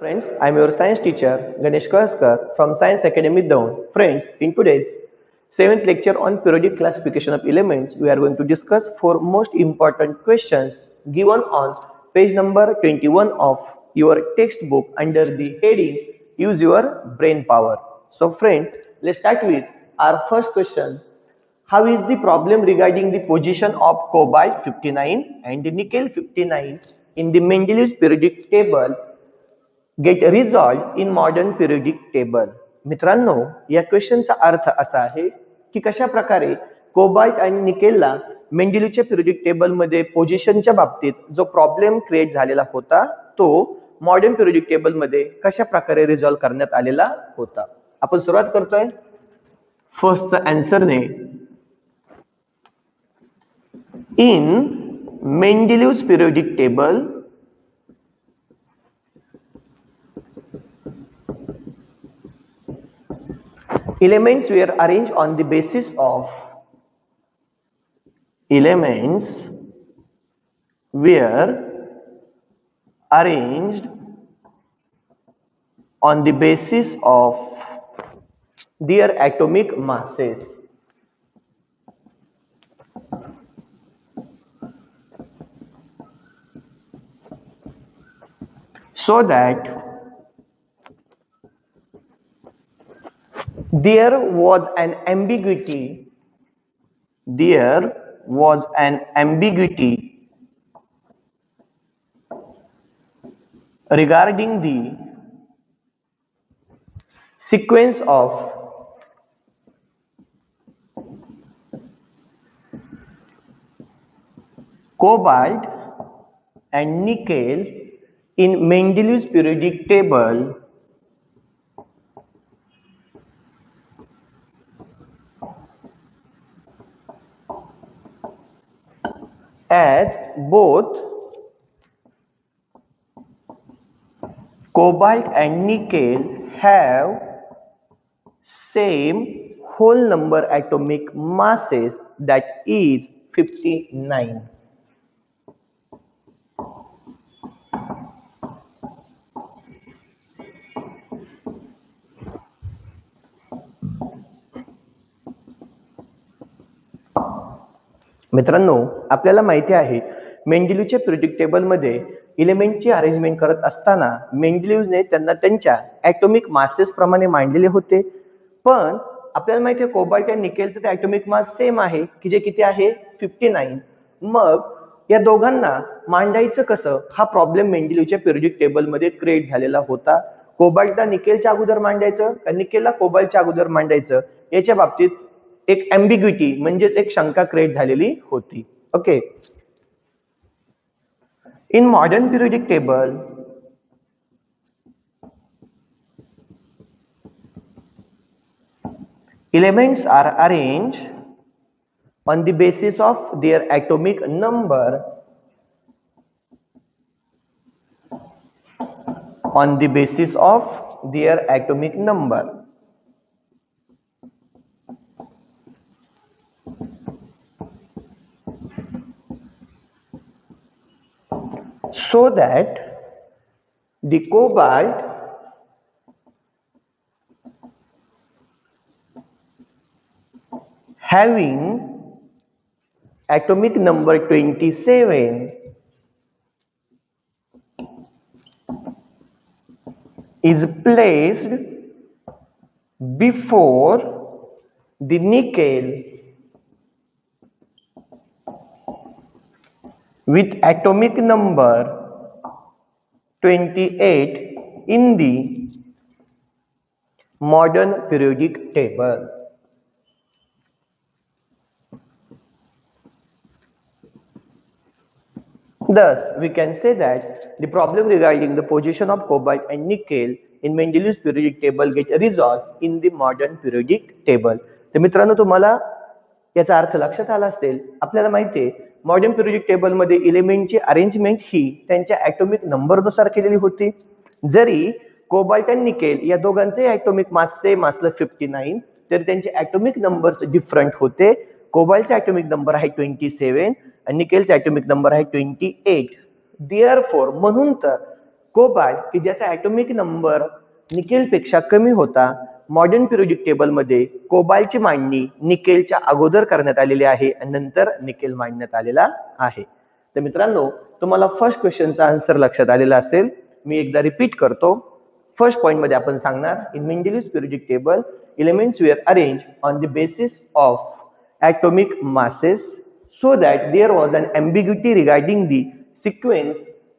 Friends, I am your science teacher Ganesh Kaskar from Science Academy Down. Friends, in today's 7th lecture on periodic classification of elements, we are going to discuss four most important questions given on page number 21 of your textbook under the heading Use Your Brain Power. So friends, let's start with our first question. How is the problem regarding the position of cobalt 59 and nickel 59 in the Mendeleev's periodic table get resolve in modern periodic table? मित्रांनो, या क्वेश्चनचा अर्थ असा आहे की कशा प्रकारे cobalt आणि निकेलला मेंडेलीवच्या periodic table मध्ये पोझिशनच्या बाबतीत जो प्रॉब्लेम क्रिएट झालेला होता तो मॉडर्न पिरियडिक टेबल मध्ये कशा प्रकारे रिझॉल्व करण्यात आलेला होता. आपण सुरुवात करतोय फर्स्टचा आन्सरने. In Mendeleev's periodic table elements were arranged on the basis of their atomic masses. So that there was an ambiguity regarding the sequence of cobalt and nickel in Mendeleev's periodic table as both cobalt and nickel have same whole number atomic masses, that is 59. मित्रांनो, आपल्याला माहिती आहे मेंडेलीवच्या periodic table मध्ये एलिमेंटची arrangement करत असताना मेंडेलीवने त्यांना त्यांच्या atomic masses प्रमाणे मांडलेले होते. पण आपल्याला माहिती आहे कोबाल्ट आणि निकेलचं ते ॲटॉमिक मास सेम आहे की जे किती आहे 59. मग या दोघांना मांडायचं कसं हा प्रॉब्लेम मेंडेलीवच्या पिरियडिक टेबल मध्ये क्रिएट झालेला होता. कोबाल्टला निकेलच्या अगोदर मांडायचं का निकेलला कोबाल्टच्या अगोदर मांडायचं याच्या बाबतीत एक एम्बिग्युटी म्हणजेच एक शंका क्रिएट झालेली होती. Okay. In modern periodic table elements are arranged on the basis of their atomic number so that the cobalt having atomic number 27 is placed before the nickel with atomic number 28 in the modern periodic table. Thus, we can say that the problem regarding the position of cobalt and nickel in Mendeleev's periodic table get resolved in the modern periodic table. तर मित्रांनो, तुम्हाला याचा अर्थ लक्षात आला असेल. आपल्याला माहिती आहे मॉडर्न पिरियडिक टेबल मध्ये एलिमेंटची अरेंजमेंट ही त्यांच्या ॲटॉमिक नंबरनुसार केलेली होती. जरी कोबाल्ट आणि निकेल या दोघांचे ॲटॉमिक मास सेम असलं 59 तर त्यांचे ॲटॉमिक नंबर्स डिफरंट होते. कोबाल्टचा ॲटॉमिक नंबर आहे 27 आणि निकेलचा ॲटॉमिक नंबर आहे 28. देअरफॉर म्हणून तर कोबाल्ट की ज्याचा ॲटॉमिक नंबर निकेलपेक्षा कमी होता, मॉडर्न पिरियोडिक टेबल मध्ये कोबाल्टची मांडणी निकेलच्या अगोदर करण्यात आलेली आहे आणि नंतर निकेल मांडण्यात आलेला आहे. तर मित्रांनो, तुम्हाला फर्स्ट क्वेश्चनचा आन्सर लक्षात आलेला असेल. मी एकदा रिपीट करतो. फर्स्ट पॉइंट मध्ये आपण सांगणार, in Mendeleev's periodic table elements were arranged on the basis of atomic masses so that there was an ambiguity regarding the sequence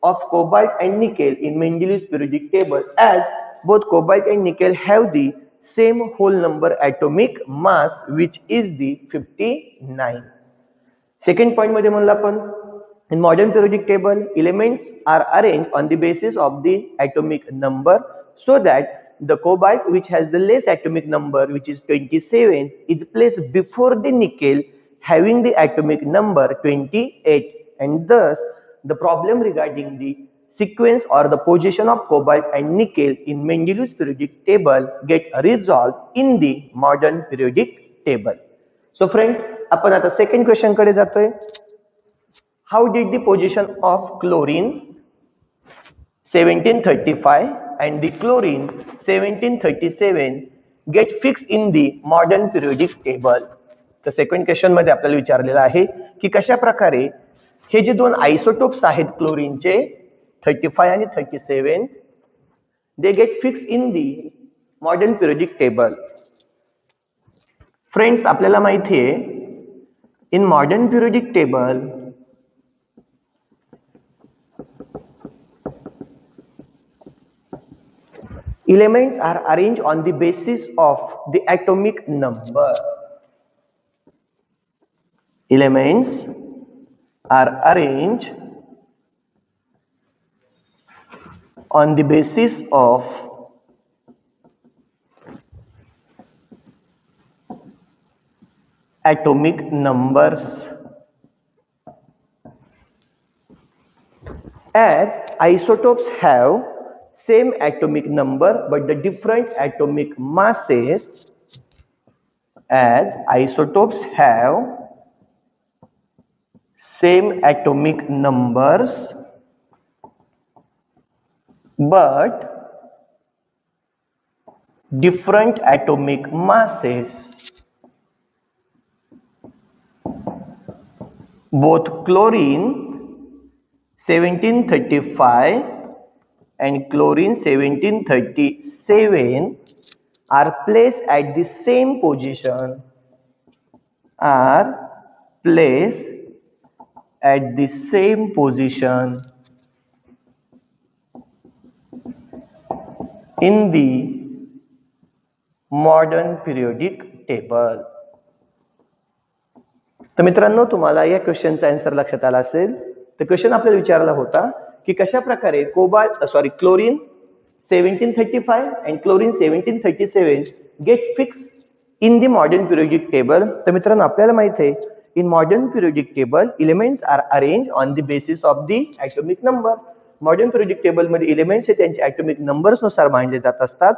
of cobalt and nickel in Mendeleev's periodic table, as both cobalt and nickel have the same whole number atomic mass, which is the 59. Second point मध्ये म्हणलं आपण, in modern periodic table elements are arranged on the basis of the atomic number so that the cobalt, which has the less atomic number, which is 27, is placed before the nickel having the atomic number 28, and thus the problem regarding the sequence or the position of cobalt and nickel in Mendeleev's periodic table get resolved in the modern periodic table. So friends, आपण आता second question कडे जातोय. How did the position of chlorine 1735 and the chlorine 1737 get fixed in the modern periodic table? तर second question मध्ये आपल्याला विचारलेलं आहे की कशा प्रकारे हे जे दोन आयसोटोप्स आहेत क्लोरीनचे 35 आणि 37 they get fix in the modern periodic table. Friends, आपल्याला माहिती आहे in modern periodic table elements are arranged on the basis of the atomic number. Elements are arranged on the basis of atomic numbers. As isotopes have same atomic number but the different atomic masses, as isotopes have same atomic numbers but different atomic masses, both chlorine 1735 and chlorine 1737 are placed at the same position, in the modern periodic table. तर मित्रांनो, तुम्हाला या क्वेश्चनचा answer लक्षात आला असेल. तर question आपल्याला विचारला होता की कशा प्रकारे chlorine 1735 and chlorine 1737 get fixed in the modern periodic table. तर मित्रांनो, आपल्याला माहिती आहे in modern periodic table elements are arranged on the basis of the atomic numbers. Modern periodic table मध्ये एलिमेंट्स हे त्यांचे ॲटॉमिक नंबर्स नुसार मांडले जात असतात.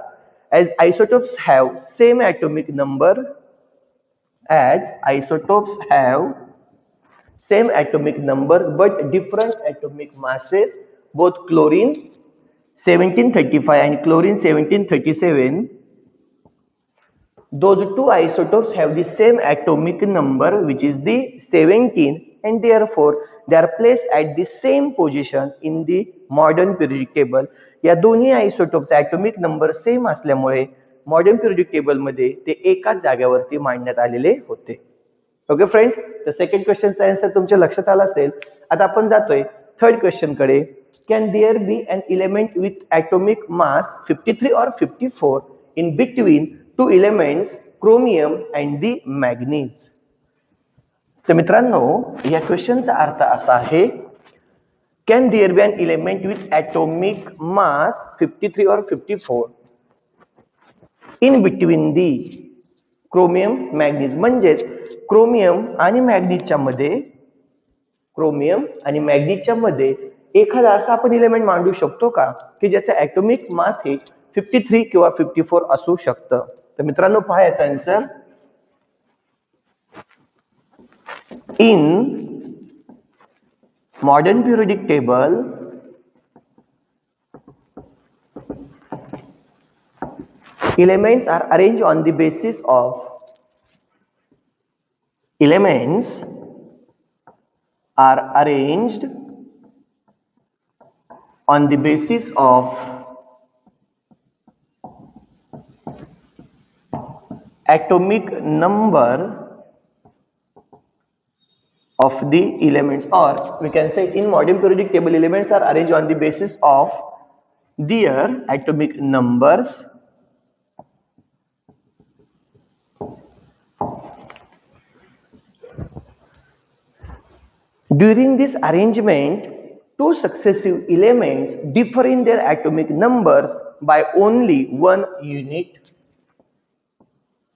as isotopes have same atomic number but different atomic masses, both chlorine 1735 and chlorine 1737, those two isotopes have the same atomic number, which is the 17, and therefore they are placed at the same position in the modern periodic table. या दोन्ही आयसोटोपचा atomic number same असल्यामुळे modern periodic table मध्ये ते एकाच जागेवरती मांडण्यात आलेले होते. ओके फ्रेंड्स, तर सेकंड क्वेश्चनचा आन्सर तुमच्या लक्षात आला असेल. आता आपण जातोय थर्ड क्वेश्चन कडे. Can there be an element with atomic mass 53 or 54 in between two elements chromium and the manganese? तर मित्रांनो, या क्वेश्चनचा अर्थ असा आहे, can there be an element with atomic mass 53 or 54 in between the chromium manganese? म्हणजेच chromium आणि मॅग्नीजच्या मध्ये एखादा असा आपण एलिमेंट मांडू शकतो का की ज्याचा ॲटॉमिक मास हे 53 किंवा 54 असू शकतं? तर मित्रांनो, पहा याचा answer. In modern periodic table, Elements are arranged on the basis of elements are arranged on the basis of atomic number of the elements, or we can say in modern periodic table, elements are arranged on the basis of their atomic numbers during this arrangement. Two successive elements differ in their atomic numbers by only 1 unit.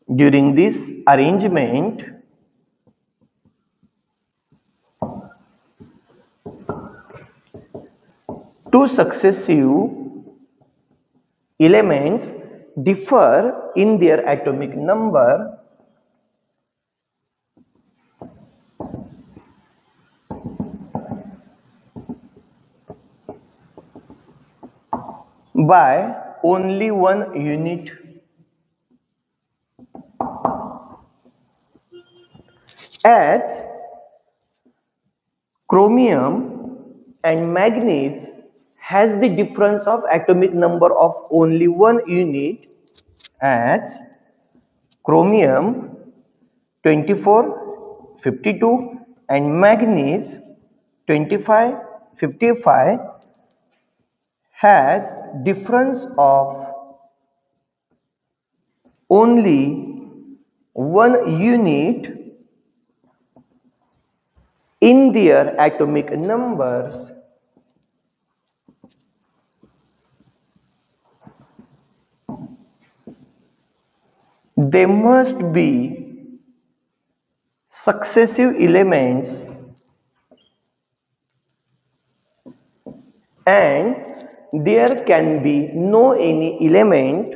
During this arrangement, two successive elements differ in their atomic number by only 1 unit. As chromium and manganese has the difference of atomic number of only 1 unit, as chromium 24, 52 and manganese 25, 55 has difference of only 1 unit in their atomic numbers, they must be successive elements and there can be no any element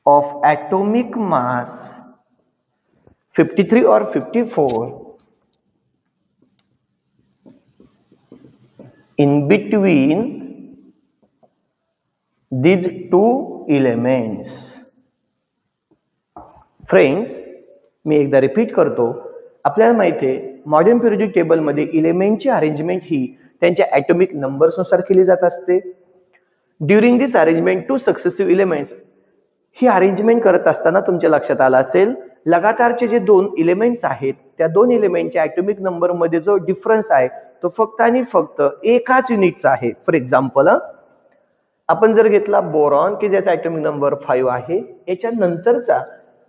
of atomic mass 53 or 54 in between these two elements. Friends, मी एकदा repeat करतो. आपल्याला माहिती आहे modern periodic table मध्ये इलेमेंटची arrangement ही त्यांच्या atomic numbers नुसार केली जात असते. During this arrangement two successive elements, ही अरेंजमेंट करत असताना तुमच्या लक्षात आलं असेल लगातारचे जे दोन एलिमेंट्स आहेत त्या दोन एलिमेंटच्या ॲटॉमिक नंबर मध्ये जो डिफरन्स आहे तो फक्त आणि फक्त एकाच युनिटचा आहे. फॉर एक्झाम्पल, आपण जर घेतला बोरॉन की ज्याचा ॲटॉमिक नंबर 5 आहे, याच्या नंतरचा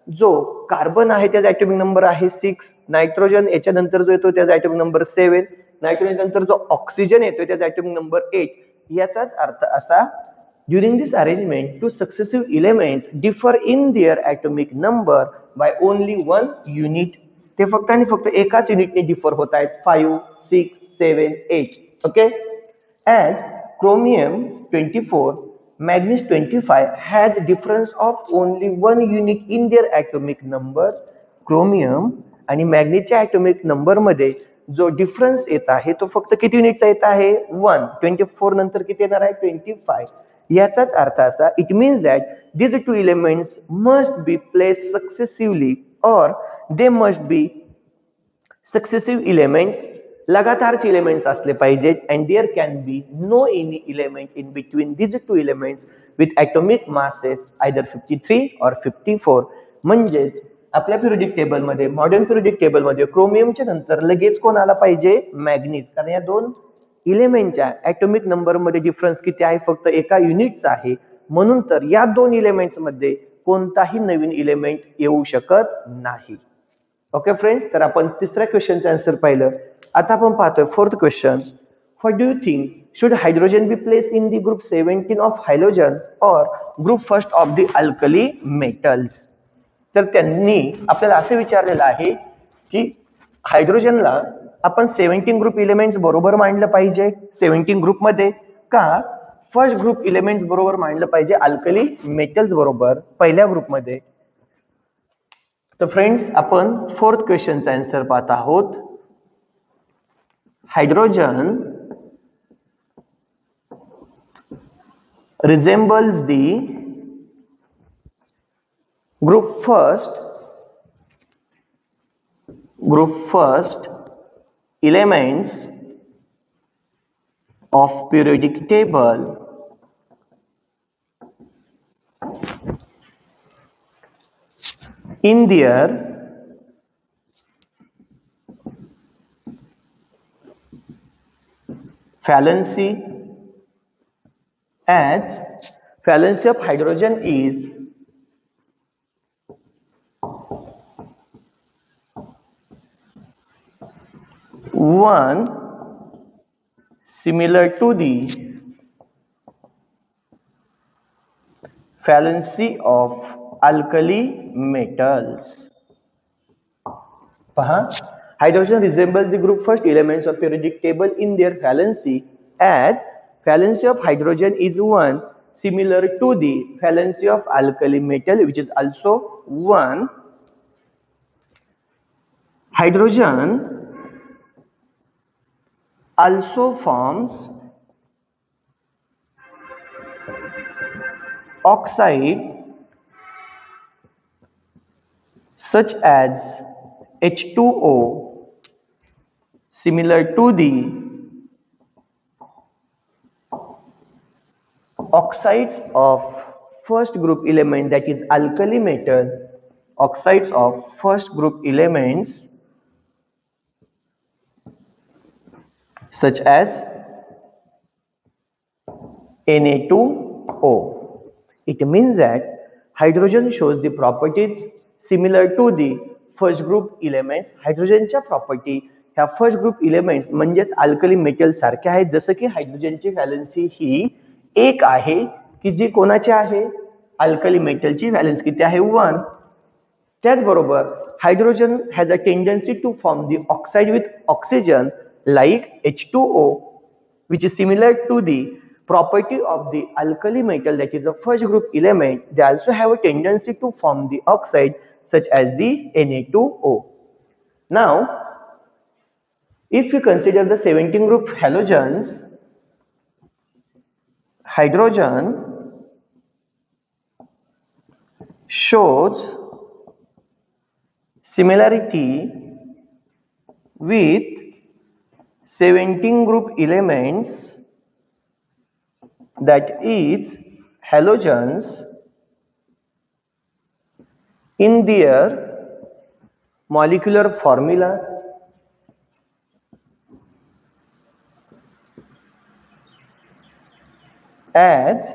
जो कार्बन आहे त्याचा ॲटॉमिक नंबर आहे 6, नायट्रोजन याच्या नंतर जो येतो त्याचा ॲटॉमिक नंबर 7, नायट्रोजन नंतर जो ऑक्सिजन येतो त्याचा ॲटॉमिक नंबर 8. याचाच अर्थ असा, during this arrangement two successive elements differ in their atomic number by only 1 unit. ते फक्त आणि फक्त एकाच युनिटने डिफर होत आहेत, 5, 6, 7, 8. Okay. As chromium 24, manganese 25 has difference of only 1 unit in their atomic number. chromium आणि manganese atomic number मध्ये जो डिफरन्स येत आहे तो फक्त किती युनिटचा येत आहे? 1. 24 नंतर किती येणार आहे? 25. याचाच अर्थ असा, it means that these two elements must be placed successively or they must be successive elements, लगातारचे एलिमेंट्स असले पाहिजेत, and there can be no any element in between these two elements with atomic masses either 53 or 54. म्हणजेच आपल्या periodic table मध्ये, modern periodic table मध्ये क्रोमियमच्या नंतर लगेच कोण आला पाहिजे? मॅग्नीज. कारण या दोन एलिमेंटच्या ॲटॉमिक नंबर मध्ये डिफरन्स किती आहे? फक्त एका युनिटचा आहे. म्हणून तर या दोन एलिमेंट्स मध्ये कोणताही नवीन एलिमेंट येऊ शकत नाही. ओके फ्रेंड्स, तर आपण तिसऱ्या क्वेश्चनचं आन्सर पाहिलं. आता आपण पाहतोय fourth question. What do you think should hydrogen be place in the group 17 of hydrogen और group first of the alkali metals? तर त्यांनी आपल्याला असे विचारलेलं आहे की हायड्रोजनला आपण 17 ग्रुप एलिमेंट्स बरोबर मांडलं पाहिजे 17 ग्रुप मध्ये, का फर्स्ट ग्रुप एलिमेंट्स बरोबर मांडलं पाहिजे अल्कली मेटल्स बरोबर पहिल्या ग्रुप मध्ये? तर फ्रेंड्स, आपण फोर्थ क्वेश्चनचा आन्सर पाहत आहोत. hydrogen resembles the group first elements of periodic table in their valency, as valency of hydrogen is one similar to the valency of alkali metals. Hydrogen resembles the group first elements of periodic table in their valency, as valency of hydrogen is 1 similar to the valency of alkali metal, which is also 1. Hydrogen also forms oxide such as H2O similar to the oxides of first group element, that is alkali metal, oxides of first group elements such as Na2O. It means that hydrogen shows the properties similar to the first group elements. हायड्रोजनच्या property ह्या first group elements म्हणजेच alkali metal सारख्या आहेत. जसं की हायड्रोजनची valency ही 1 आहे की जी कोणाची आहे, अल्कली मेटलची व्हॅलेन्स किती आहे, 1. त्याचबरोबर hydrogen has a tendency to form the oxide with oxygen like H2O, which is similar to the property of the alkali metal, that is a first group element. They also have a tendency to form the oxide such as the Na2O. Now, if we consider the 17 group halogens, hydrogen shows similarity with 17 group elements, that is halogens, in their molecular formula, as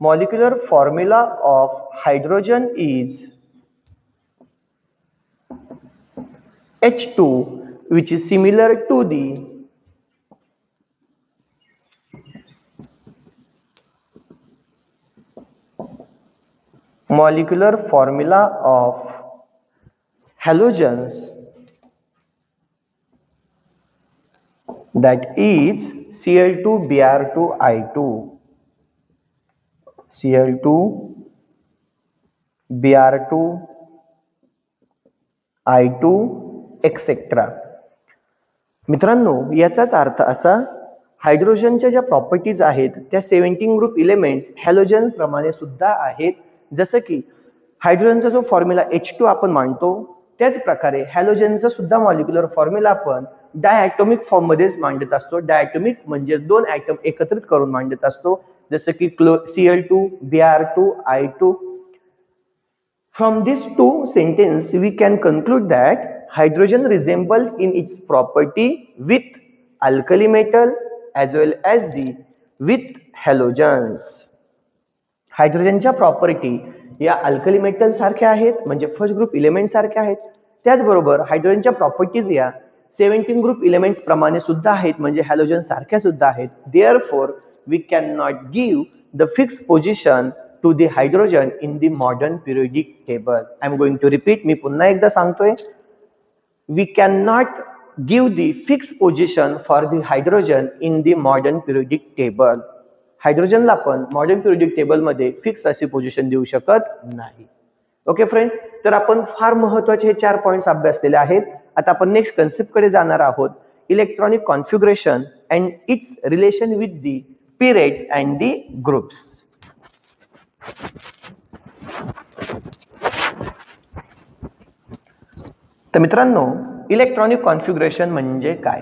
molecular formula of hydrogen is H2, which is similar to the molecular formula of halogens, that is Cl2Br2I2, Cl2Br2I2 etcetera. मित्रांनो, याचाच अर्थ असा, हायड्रोजनच्या ज्या properties आहेत त्या 17 group elements halogen प्रमाणे सुद्धा आहेत. जसं की हायड्रोजनचा जो फॉर्म्युला H2 आपण मांडतो, त्याच प्रकारे हॅलोजनचा सुद्धा मॉलिक्युलर फॉर्म्युला आपण डायॲटॉमिक फॉर्म मध्येच मांडत असतो. डायॲटॉमिक म्हणजे 2 ॲटम एकत्रित करून मांडत असतो, जसं की Cl2Br2I2. From these two sentences we can conclude that hydrogen resembles in its property with alkali metal as well as the with halogens. हायड्रोजनच्या प्रॉपर्टी या अल्कली मेटल सारख्या आहेत, म्हणजे फर्स्ट ग्रुप एलिमेंट सारख्या आहेत. त्याचबरोबर हायड्रोजनच्या प्रॉपर्टीज या 17 ग्रुप एलिमेंट्स प्रमाणे सुद्धा आहेत, म्हणजे हॅलोजन सारख्या सुद्धा आहेत. Therefore we cannot give the fixed position to the hydrogen in the modern periodic table. I am going to repeat. मी पुन्हा एकदा सांगतोय. We cannot give the fixed position for the hydrogen in the modern periodic table. हायड्रोजनला आपण modern periodic table मध्ये fix अशी position देऊ शकत नाही. Okay friends, तर आपण फार महत्त्वाचे हे 4 पॉइंट्स अभ्यासलेले आहेत. आता आपण नेक्स्ट कन्सेप्ट कडे जाणार आहोत electronic configuration and its relation with the periods and the groups. तर मित्रांनो, इलेक्ट्रॉनिक कॉन्फिगरेशन म्हणजे काय?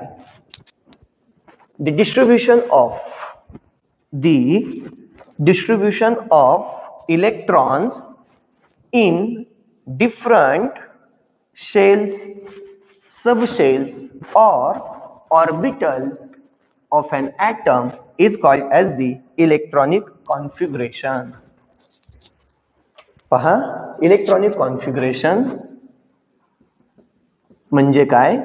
The distribution of electrons in different shells, subshells or orbitals of an atom is called as the electronic configuration. पहा, electronic configuration म्हणजे काय?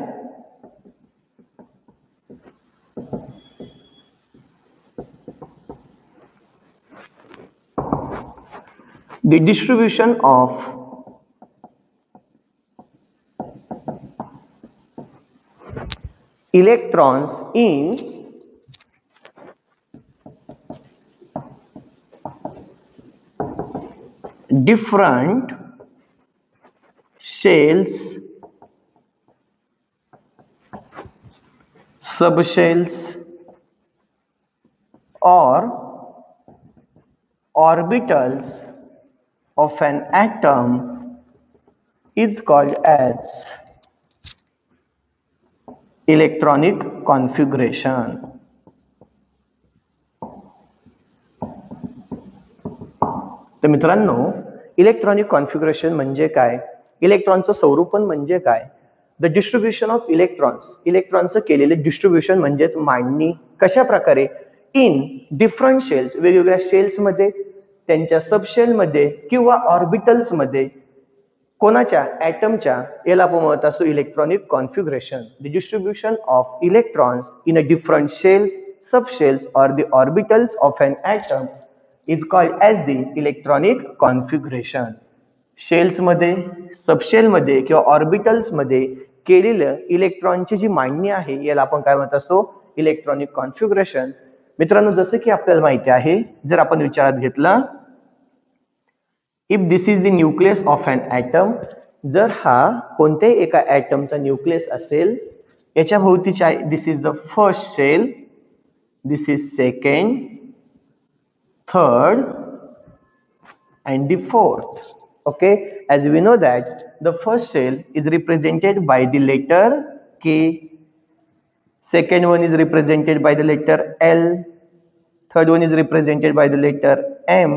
The distribution of electrons in different shells, subshells or orbitals of an atom is called as electronic configuration. तर मित्रांनो, electronic configuration म्हणजे काय? इलेक्ट्रॉनचं स्वरूपन म्हणजे काय? द डिस्ट्रीब्युशन ऑफ इलेक्ट्रॉनचं केलेले डिस्ट्रीब्युशन म्हणजेच मांडणी कशा प्रकारे इन डिफरंट शेल्स, वेगवेगळ्या शेल्स मध्ये, त्यांच्या सबशेल मध्ये किंवा ऑर्बिटल्स मध्ये, कोणाच्या ॲटमच्या, याला आपण म्हणत असतो electronic configuration. The distribution of electrons in a different shells, subshells और the orbitals of an atom is called as the electronic configuration. Shells मध्ये, सबशेल मध्ये किंवा ऑर्बिटल्स मध्ये केलेलं इलेक्ट्रॉनची जी मांडणी आहे याला आपण काय म्हणत असतो? Electronic configuration. मित्रांनो, जसं की आपल्याला माहिती आहे, जर आपण विचारात घेतलं, if this is the nucleus of an atom, जर हा कोणत्याही एका ॲटमचा न्यूक्लियस असेल, याच्या भोवतीच्या, this is the first shell, this is second, third and the fourth. Okay, as we know that the first shell is represented by the letter K, second one is represented by the letter L, third one is represented by the letter M,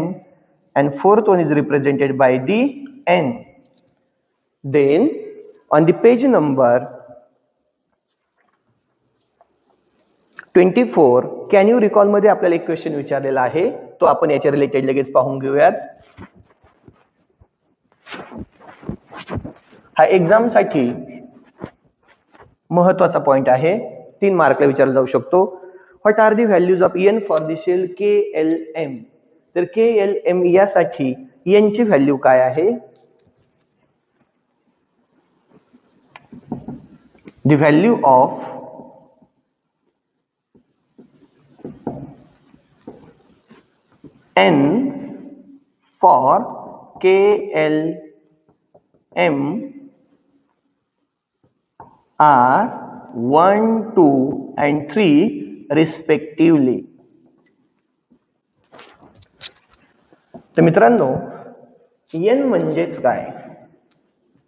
and fourth one is represented by the N. Then on the page number 24, can you recall मध्ये आपल्याला एक question विचारलेला आहे, तो आपण याच्या related लगेच पाहून घेऊयात. हा एक्झाम साठी महत्वाचा पॉइंट आहे, 3 मार्कला विचारला जाऊ शकतो. What are the values of N for the shell KLM? तर KLM यासाठी एन ची व्हॅल्यू काय आहे? The value of N for KLM are 1, 2 and 3 respectively. तर मित्रांनो, N म्हणजेच काय?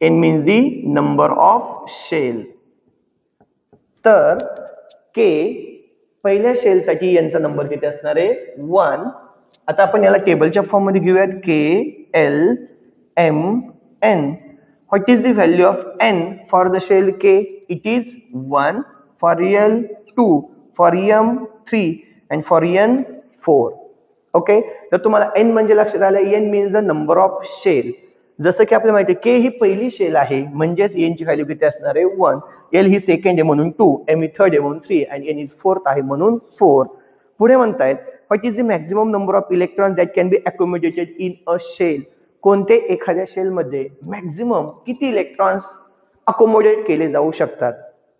N means the number of shell. तर K पहिल्या शेल साठी N चा नंबर किती असणार आहे? 1. आता आपण याला टेबलच्या फॉर्म मध्ये घेऊयात. KLMN. What is the value of N for the shell K? It is 1 for L 2 for M 3 and for N 4. Okay, तर तुम्हाला N म्हणजे लक्षात आलं, N means the number of shell. जसं की आपल्याला माहिती आहे, K ही पहिली शेल आहे म्हणजेच N ची व्हॅल्यू किती असणार आहे? 1. L ही सेकंड आहे म्हणून 2, M ही थर्ड आहे म्हणून 3 आणि N इज फोर्थ आहे म्हणून 4. पुढे म्हणतायत, what is the maximum number of electron that can be accommodated in a shell? कोणते एखाद्या शेल मध्ये मॅक्सिमम किती इलेक्ट्रॉन्स अकोमोडेट केले जाऊ शकतात?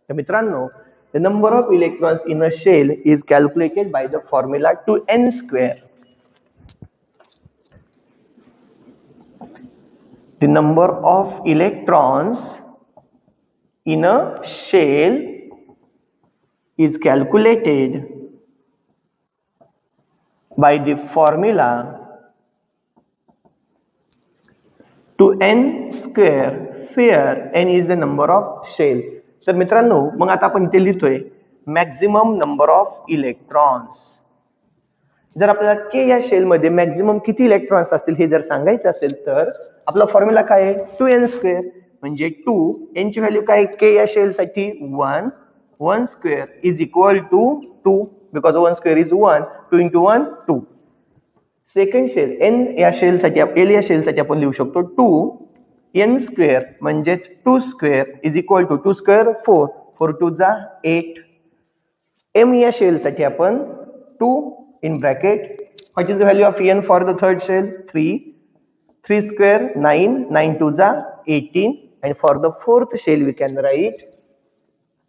तर मित्रांनो, the number of electrons in a shell is calculated by the formula 2n². The number of electrons in a shell is calculated by the formula 2n square where n is the number of shell. तर मित्रांनो मग आता आपण इथे लिहितोय maximum number of electrons. जर आपल्याला के या शेल मध्ये मॅक्झिमम किती इलेक्ट्रॉन्स असतील हे जर सांगायचं असेल तर आपला फॉर्म्युला काय आहे 2n स्क्वेअर म्हणजे 2 n ची व्हॅल्यू काय के या शेल साठी 1 square is equal to 2 because 1 square is 1 2 into 1 2. Second shell N या शेल साठी एल या शेल साठी आपण लिहू शकतो 2 n स्क्वेअर म्हणजेच 2 square is equal to 2 square 4 4 2 जा 8. m या शेल साठी आपण 2 in bracket. What is the value of n for the third shell? 3 square 9 2 जा 18 and for the fourth shell we can write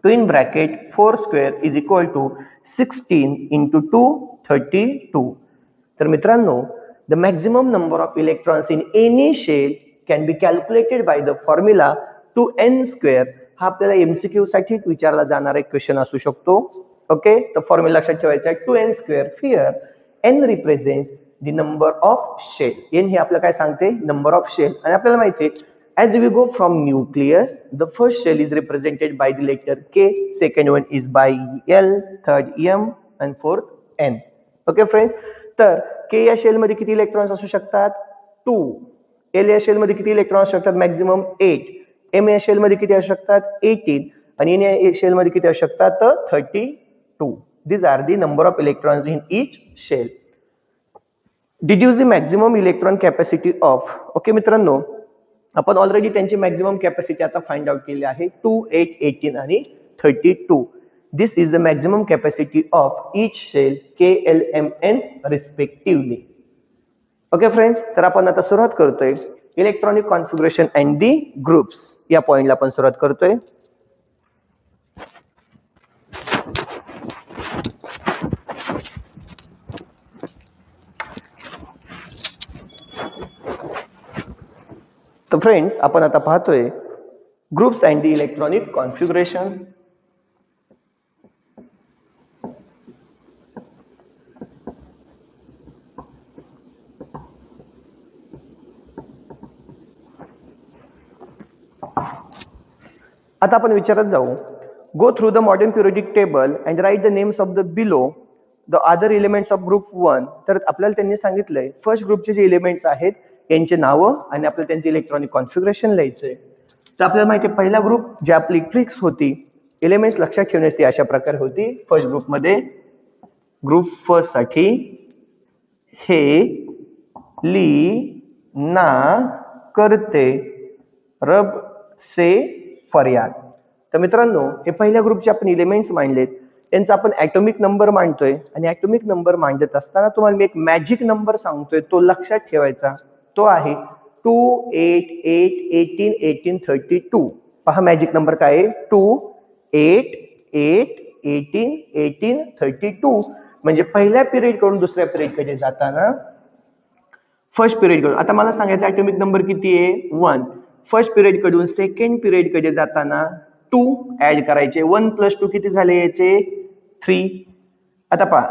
2 in bracket 4 square is equal to 16 into 2 32. तर मित्रांनो the maximum number of electrons in any shell can be calculated by the formula 2n square. हा आपल्याला MCQ साठी विचारला जाणारा एक question असू शकतो. ओके तर फॉर्म्युला लक्षात ठेवायचा आहे 2n square where n represents the number of shell. n हे आपल्याला काय सांगते नंबर ऑफ शेल आणि आपल्याला माहिती आहे as we go from nucleus the first shell is represented by the letter k, second one is by l, third m and fourth n. Okay friends तर k या शेल मध्ये किती electrons असू शकतात 2. l या शेल मध्ये किती electrons असू शकतात मॅक्झिमम 8. m या शेल मध्ये किती असू शकतात 18 आणि n या शेल मध्ये किती असू शकतात 32. These are the number of electrons in each shell. Deduce the maximum electron capacity of. Okay मित्रांनो आपण ऑलरेडी त्यांची मॅक्झिमम कॅपॅसिटी आता फाइंड आउट केली आहे 2 8 18 आणि 32. This is the maximum capacity of each shell k l m n respectively. Okay friends तर आपण आता सुरुवात करतोय electronic configuration and the groups या पॉइंटला आपण सुरुवात करतोय. तर फ्रेंड्स आपण आता पाहतोय groups and the electronic configuration. आता आपण विचारत जाऊ go through the modern periodic table and write the names of the below the other elements of group 1. तर आपल्याला त्यांनी सांगितलंय फर्स्ट ग्रुपचे जे एलिमेंट्स आहेत यांचे नावं आणि आपल्याला त्यांचे इलेक्ट्रॉनिक कॉन्फिगरेशन लिहायचंय. तर आपल्याला माहिती आहे पहिला ग्रुप जी आपली ट्रिक्स होती एलिमेंट्स लक्षात ठेवण्याची अशा प्रकारे होती. फर्स्ट ग्रुपमध्ये ग्रुप फर्स्ट साठी हे ली ना करते रब से फरियाद. तर मित्रांनो हे पहिल्या ग्रुपचे आपण एलिमेंट्स मांडलेत त्यांचा आपण ॲटॉमिक नंबर मांडतोय आणि ॲटॉमिक नंबर मांडत असताना तुम्हाला मी एक मॅजिक नंबर सांगतोय तो लक्षात ठेवायचा. तो आहे 2 8 8 18 18 32. पहा मॅजिक नंबर काय आहे 2 8 8 18 18 32. म्हणजे पहिल्या पिरियड कडून दुसऱ्या पिरियड कडे जाताना फर्स्ट पिरियड कडून आता मला सांगायचं ॲटॉमिक नंबर किती आहे 1. फर्स्ट पिरियड कडून सेकंड पिरियड कडे जाताना 2 ऍड करायचे 1 + 2 किती झाले याचे 3. आता पहा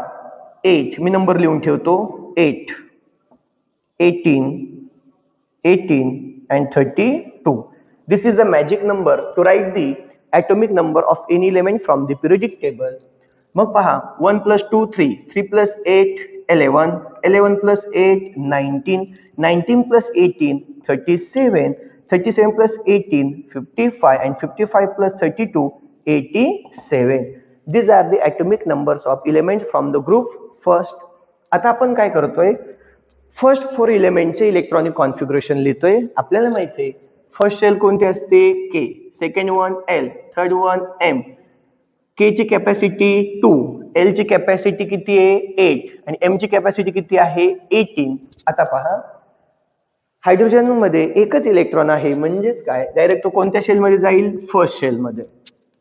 8 मी नंबर लिहून ठेवतो 8 18 18 and 32. This is the magic number to write the atomic number of any element from the periodic table. मग पहा 1 + 2 3 3 + 8 11 11 + 8 19 19 + 18 37 37 + 18 55 and 55 + 32 87. These are the atomic numbers of elements from the group first. आता आपण काय करतोय first 4 एलिमेंटचे electronic configuration लिहितोय. आपल्याला माहिती आहे फर्स्ट शेल कोणती असते K, second one L, third one M. K ची कॅपॅसिटी 2, एल ची कॅपॅसिटी किती आहे 8 आणि एम ची कॅपॅसिटी किती आहे 18. आता पहा हायड्रोजन मध्ये एकच इलेक्ट्रॉन आहे म्हणजेच काय डायरेक्ट तो कोणत्या शेल मध्ये जाईल फर्स्ट शेल मध्ये.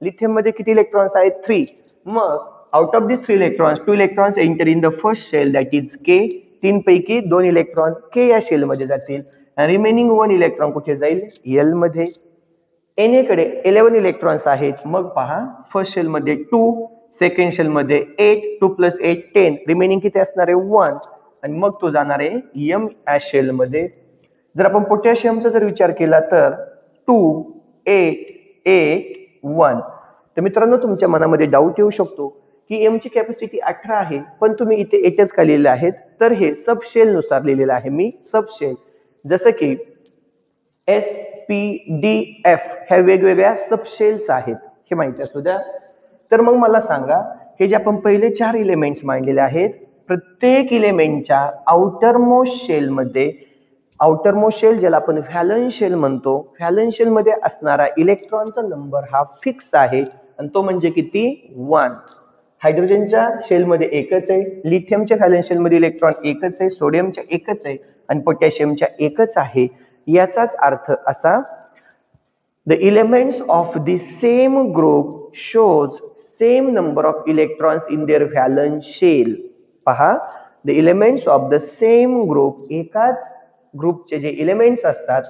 लिथियम मध्ये किती इलेक्ट्रॉन्स आहेत 3. मग out of this 3 electrons 2 electrons enter in the first shell that is K. 3 पैकी 2 इलेक्ट्रॉन के या शेल मध्ये जातील आणि रिमेनिंग 1 इलेक्ट्रॉन कुठे जाईल एल मध्ये. Na कडे 11 इलेक्ट्रॉन्स आहेत. मग पहा फर्स्ट शेल मध्ये 2 सेकंड शेल मध्ये 8, 2 + 8 10, रिमेनिंग किती असणार आहे 1, आणि मग तो जाणार आहे एम या शेल मध्ये. जर आपण पोटॅशियमचा जर विचार केला तर 2, 8, 8, 1. तर मित्रांनो, तुमच्या मनामध्ये डाऊट येऊ शकतो की एम ची कॅपॅसिटी 18 आहे, पण तुम्ही इथे 8च का लिहिलेले आहेत? तर हे सब शेल नुसार लिहिलेलं आहे मी, सब शेल. जसं की S, P, D, F ह्या वेगवेगळ्या सबशेल्स आहेत, हे माहिती असू द्या. तर मग मला सांगा, हे जे आपण पहिले 4 एलिमेंट्स मांडलेले आहेत, प्रत्येक एलिमेंटच्या आउटरमोस्ट शेलमध्ये, आउटरमोस्ट शेल ज्याला आपण व्हॅलन्स शेल म्हणतो, व्हॅलन्स शेल मध्ये असणारा इलेक्ट्रॉनचा नंबर हा फिक्स आहे, आणि तो म्हणजे किती 1. हायड्रोजनच्या शेलमध्ये एकच आहे, लिथियमच्या व्हॅलन्स शेलमध्ये इलेक्ट्रॉन एकच आहे, सोडियमच्या एकच आहे, आणि पोटॅशियमच्या एकच आहे. याचाच अर्थ असा, the elements of the same group shows same number of electrons in their valence shell. पहा, the elements of the same group, एकाच ग्रुपचे जे एलिमेंट्स असतात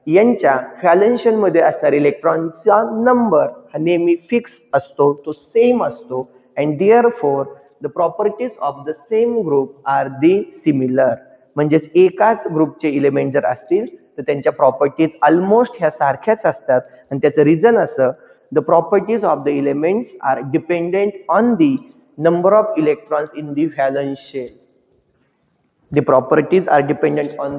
यांच्या व्हॅलन्स शेल मध्ये असणारे इलेक्ट्रॉनचा नंबर हा नेहमी फिक्स असतो, तो सेम असतो, and therefore the properties of the same group are the similar. म्हणजेच एकाच ग्रुपचे एलिमेंट जर असतील तर त्यांच्या प्रॉपर्टीज ऑलमोस्ट ह्या सारख्याच असतात, आणि त्याचं रिझन असं, the properties of the elements are dependent on the number of electrons in the valence shell. The properties are dependent on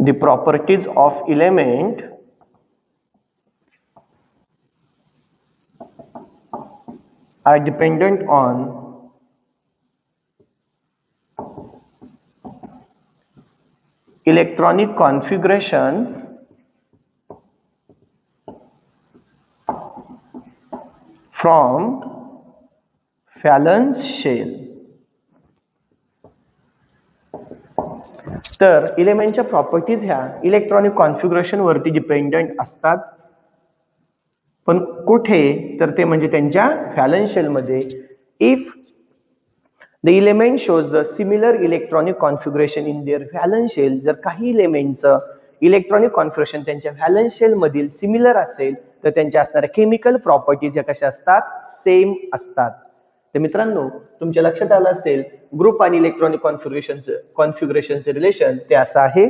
the properties of element are dependent on electronic configuration from valence shell. तर एलिमेंटच्या properties ह्या electronic configuration वरती dependent असतात, पण कुठे? तर ते म्हणजे त्यांच्या व्हॅलन्स शेल मध्ये. If the element shows the similar electronic configuration in their valence shell, जर काही एलिमेंटचं इलेक्ट्रॉनिक कॉन्फिगरेशन त्यांच्या व्हॅलन्स शेल मधील सिमिलर असेल तर त्यांच्या असणाऱ्या केमिकल प्रॉपर्टीज या कशा असतात? सेम असतात. तर मित्रांनो, तुमच्या लक्षात आलं असेल ग्रुप आणि इलेक्ट्रॉनिक कॉन्फिगरेशनचे रिलेशन ते असं आहे,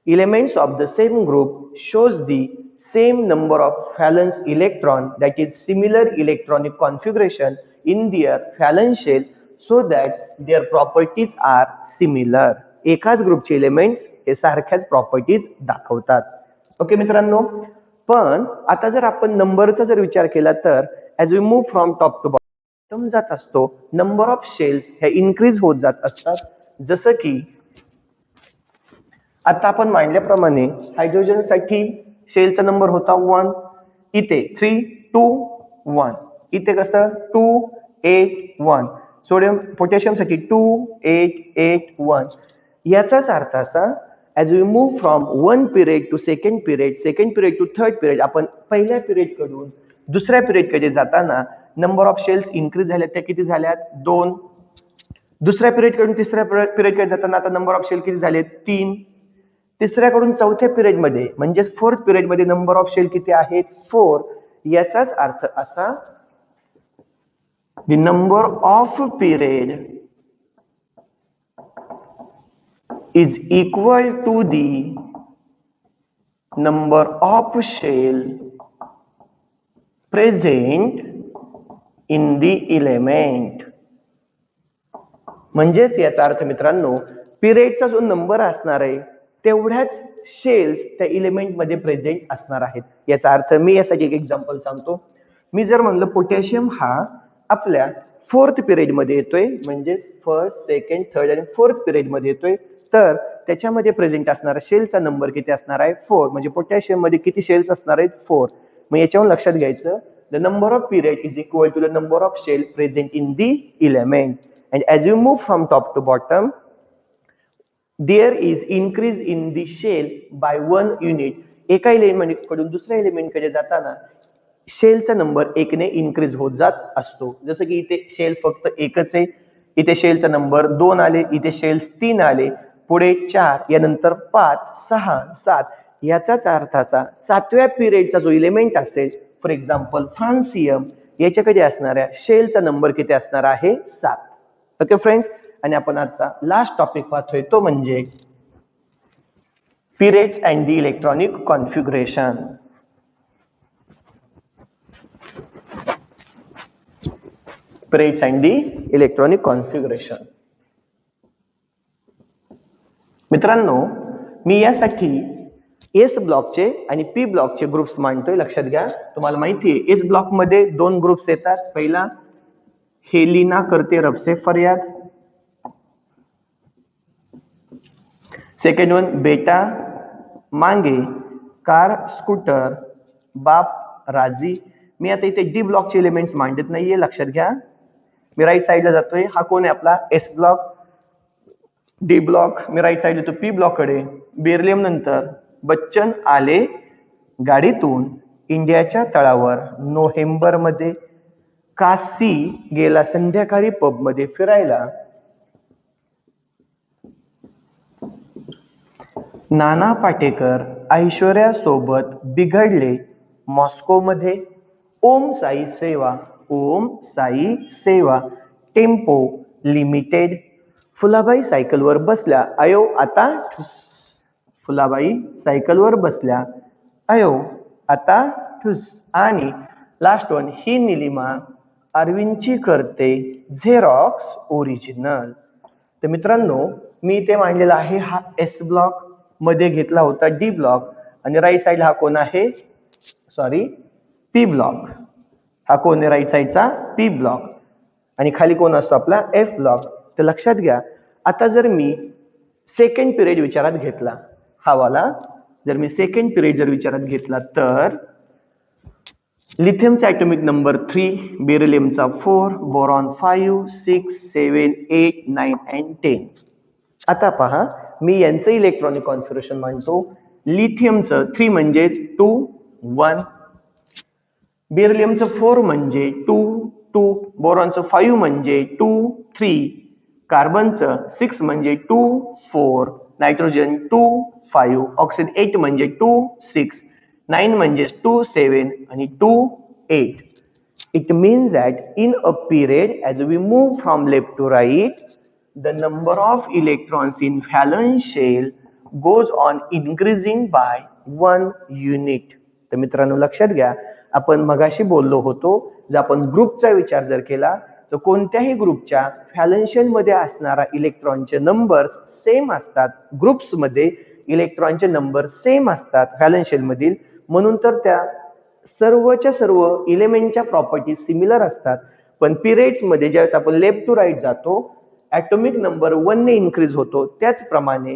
elements of the same group shows the same number of valence electron that is similar electronic configuration in their valence shell so that their properties are similar. एकाच ग्रुपचे एलिमेंट्स हे सारख्याच properties दाखवतात. Okay मित्रांनो, पण आता जर आपण नंबरचा जर विचार केला तर as we move from top to bottom जात असतो, नंबर ऑफ शेल्स हे इन्क्रीज होत जात असतात. जसं की आता आपण मांडल्याप्रमाणे हायड्रोजनसाठी शेलचा नंबर होता 1, इथे 3, 2, 1, इथे कसं 2, 8, 1. पोटॅशियमसाठी 2, 8, 8, 1. याचाच अर्थ असा, as we move from one period to second period to third period, आपण पहिल्या पिरियड कडून दुसऱ्या पिरियड कडे जाताना नंबर ऑफ शेल्स इन्क्रीज झाल्या. त्या किती झाल्यात? 2. दुसऱ्या पिरियड कडून तिसऱ्या पिरियड कडे जाताना आता नंबर ऑफ शेल किती झाले? 3. तिसऱ्याकडून चौथ्या पिरियड मध्ये म्हणजे फोर्थ पिरियड मध्ये नंबर ऑफ शेल किती आहेत? 4. याचाच अर्थ असा, the number of period is equal to the number of shell present in the element. म्हणजेच याचा अर्थ मित्रांनो, पिरियडचा जो नंबर असणार आहे तेवढ्याच शेल्स त्या एलिमेंट मध्ये प्रेझेंट असणार आहेत. याचा अर्थ मी यासाठी एक एक्झाम्पल सांगतो. मी जर म्हणलं पोटॅशियम हा आपल्या फोर्थ पिरियड मध्ये येतोय, म्हणजेच फर्स्ट, सेकंड, थर्ड आणि फोर्थ पिरियड मध्ये येतोय, तर त्याच्यामध्ये प्रेझेंट असणारा शेलचा नंबर किती असणार आहे? 4. म्हणजे पोटॅशियम मध्ये किती शेल्स असणार आहेत? 4. मग याच्यावर लक्षात घ्यायचं, the number of period is equal to the number of shell present in the element. And as you move from top to bottom, there is increase in the shell by 1 unit. एका element कडून दुसऱ्या element कडे जाताना शेलचा number 1 ने increase होत जात असतो. जसं की इथे शेल फक्त एकच आहे, इथे शेलचा नंबर 2 आले, इथे शेल्स 3 आले, पुढे 4, यानंतर 5, 6, 7, याचाच अर्थ असा 7व्या पिरियडचा जो इलेमेंट असेल, फॉर एक्झाम्पल फ्रान्सियम, याच्याकडे असणाऱ्या शेलचा नंबर किती असणार आहे? 7. ओके फ्रेंड्स, आणि आपण आजचा लास्ट टॉपिक पाहतोय तो म्हणजे periods and the electronic configuration. Periods and the electronic configuration. मित्रांनो, मी यासाठी एस ब्लॉकचे आणि पी ब्लॉकचे ग्रुप्स मांडतोय. लक्षात घ्या, तुम्हाला माहिती आहे एस ब्लॉक मध्ये 2 ग्रुप्स येतात. पहिला हेलिना करते रब से फरियाद, सेकंड वन बेटा मांगे कार स्कूटर बाप राजी. मी आता इथे डी ब्लॉकचे एलिमेंट्स मांडत नाहीये. लक्षात घ्या, मी राईट साइडला जातोय. हा कोण आहे आपला? S block. डी ब्लॉक मी राईट साइड येतो पी ब्लॉक कडे. बेरलियम नंतर बच्चन आले गाडीतून इंडियाच्या तळावर नोव्हेंबर मध्ये. कासी गेला संध्याकाळी पब मध्ये फिरायला. नाना पाटेकर ऐश्वर्या सोबत बिघडले मॉस्को मध्ये. ओम साई सेवा, ओम साई सेवा टेम्पो लिमिटेड. फुलाबाई सायकलवर बसल्या, अयो आता ठुस. फुलाबाई सायकलवर बसल्या, अयो आता ठुस. आणि लास्ट वन, ही निलिमा अरविंदची करते झेरॉक्स ओरिजिनल. तर मित्रांनो, मी इथे मांडलेला आहे हा एस ब्लॉक, मध्ये घेतला होता डी ब्लॉक, आणि राईट साइड हा कोण आहे? Sorry, P block. हा कोण आहे राईट साइडचा? P block. आणि खाली कोण असतो आपला? F block. तर लक्षात घ्या, आता जर मी सेकंड पिरियड विचारात घेतला, हा वाला जर मी सेकंड पिरियड जर विचारात घेतला, तर लिथियमचा ॲटॉमिक नंबर 3, बेरिलियमचा 4, बोरॉन 5, 6, 7, 8, 9 and 10. आता पहा, मी यांचं इलेक्ट्रॉनिक कॉन्फिगरेशन मांडतो. लिथियमचं 3 म्हणजेच 2, 1, बेरिलियमचं 4 म्हणजे 2, 2, बोरॉनचं 5 म्हणजे 2, 3, कार्बनचं 6 म्हणजे 2, 4, नायट्रोजन 2, 5, ऑक्सिजन 8 म्हणजे 2, 6, 9 म्हणजे 2, 7 आणि 2, 8. It means that in a period, as we move from left to right, the number of electrons in valence shell goes on increasing by 1 unit. तर मित्रांनो लक्षात घ्या, आपण मगाशी बोललो होतो, जर आपण ग्रुपचा विचार जर केला तर कोणत्याही ग्रुपच्या व्हॅलेन्स शेल मध्ये असणारा इलेक्ट्रॉनचे नंबर सेम असतात. ग्रुप्स मध्ये इलेक्ट्रॉनचे नंबर सेम असतात व्हॅलेन्स शेल मधील, म्हणून तर त्या सर्वच्या सर्व इलेमेंटच्या प्रॉपर्टी सिमिलर असतात. पण पिरियड्स मध्ये ज्यावेळेस आपण लेफ्ट टू राईट जातो, ॲटॉमिक नंबर 1 ने इन्क्रीज होतो. त्याचप्रमाणे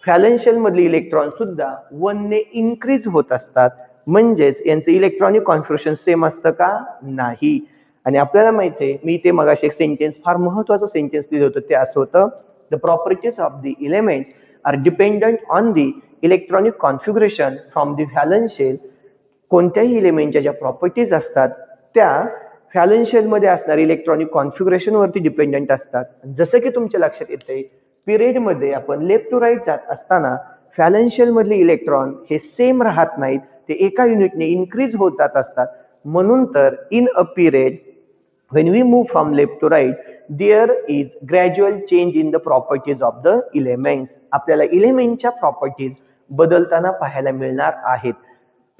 व्हॅलेन्स शेल मधले इलेक्ट्रॉन सुद्धा 1 ने इन्क्रीज होत असतात. म्हणजेच यांचं इलेक्ट्रॉनिक कॉन्फिगरेशन सेम असतं का? नाही. आणि आपल्याला माहिती आहे, मी ते मगाशी एक सेंटेन्स, फार महत्वाचं सेंटेन्स लिहिलं होतं, ते असं होतं, the properties of the elements are dependent on the electronic configuration from the valence shell. कोणत्याही एलिमेंटच्या ज्या प्रॉपर्टीज असतात त्या व्हॅलेन्स शेल मध्ये असणाऱ्या इलेक्ट्रॉनिक कॉन्फिगरेशन वरती डिपेंडंट असतात. जसं की तुमच्या लक्षात येते, पिरियड मध्ये आपण लेफ्ट टू राईट जात असताना व्हॅलेन्स शेल मधले इलेक्ट्रॉन हे सेम राहत नाहीत, ते एका युनिटने इन्क्रीज होत जात असतात. म्हणून तर in a period when we move from left to right, there is gradual change in the properties of the elements. आपल्याला इलेमेंटच्या प्रॉपर्टीज बदलताना पाहायला मिळणार आहेत.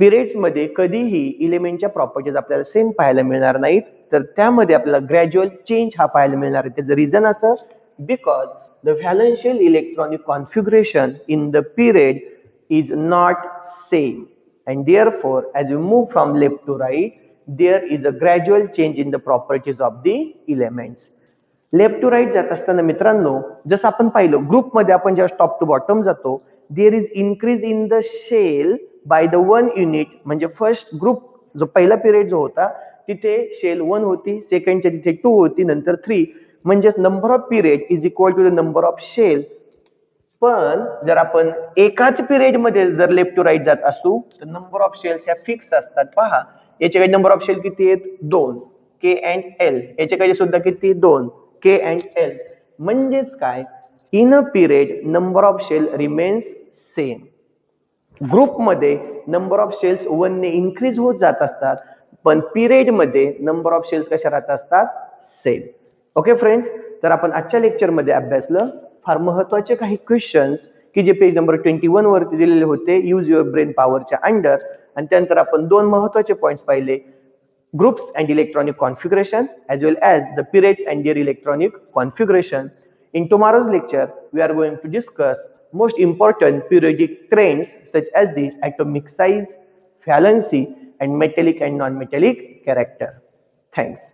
पिरियड्स मध्ये कधीही इलेमेंटच्या प्रॉपर्टीज आपल्याला सेम पाहायला मिळणार नाहीत, तर त्यामध्ये आपल्याला ग्रॅज्युअल चेंज हा पाहायला मिळणार आहे. त्याचं रिझन असं, because the valence shell electronic configuration in the period is not same, and therefore as we move from left to right, there is a gradual change in the properties of the elements. Left to right जात असताना मित्रांनो, जसं आपण पाहिलं ग्रुपमध्ये आपण जेव्हा top to bottom जातो, there is increase in the shell by the 1 unit. म्हणजे फर्स्ट ग्रुप जो पहिला पिरियड जो होता तिथे शेल 1 होती, सेकंडच्या तिथे 2 होती, नंतर 3. म्हणजे number of period is equal to the number of shell. पण जर आपण एकाच पिरियड मध्ये जर लेफ्ट टू राईट जात असू तर नंबर ऑफ शेल्स ह्या फिक्स असतात. पहा, याच्याकडे नंबर ऑफ शेल किती आहेत? 2, के अँड एल. याच्याकडे सुद्धा किती? 2, के अँड एल. म्हणजेच काय, in a period number of shell remains same. ग्रुपमध्ये नंबर ऑफ शेल्स 1 ने इन्क्रीज होत जात असतात, पण पिरियड मध्ये नंबर ऑफ शेल्स कशा राहत असतात? सेम. ओके फ्रेंड्स, तर आपण आजच्या लेक्चरमध्ये अभ्यासलं फार महत्वाचे काही क्वेश्चन्स की जे पेज नंबर 21 वरती दिलेले होते यूज युअर ब्रेन पॉवरच्या अंडर. आणि त्यानंतर आपण दोन महत्वाचे पॉइंट्स पाहिले, groups and electronic configuration as well as the periods and their electronic configuration. In tomorrow's lecture, we are going to discuss most important periodic trends such as the atomic size, valency, and metallic and non-metallic character. Thanks.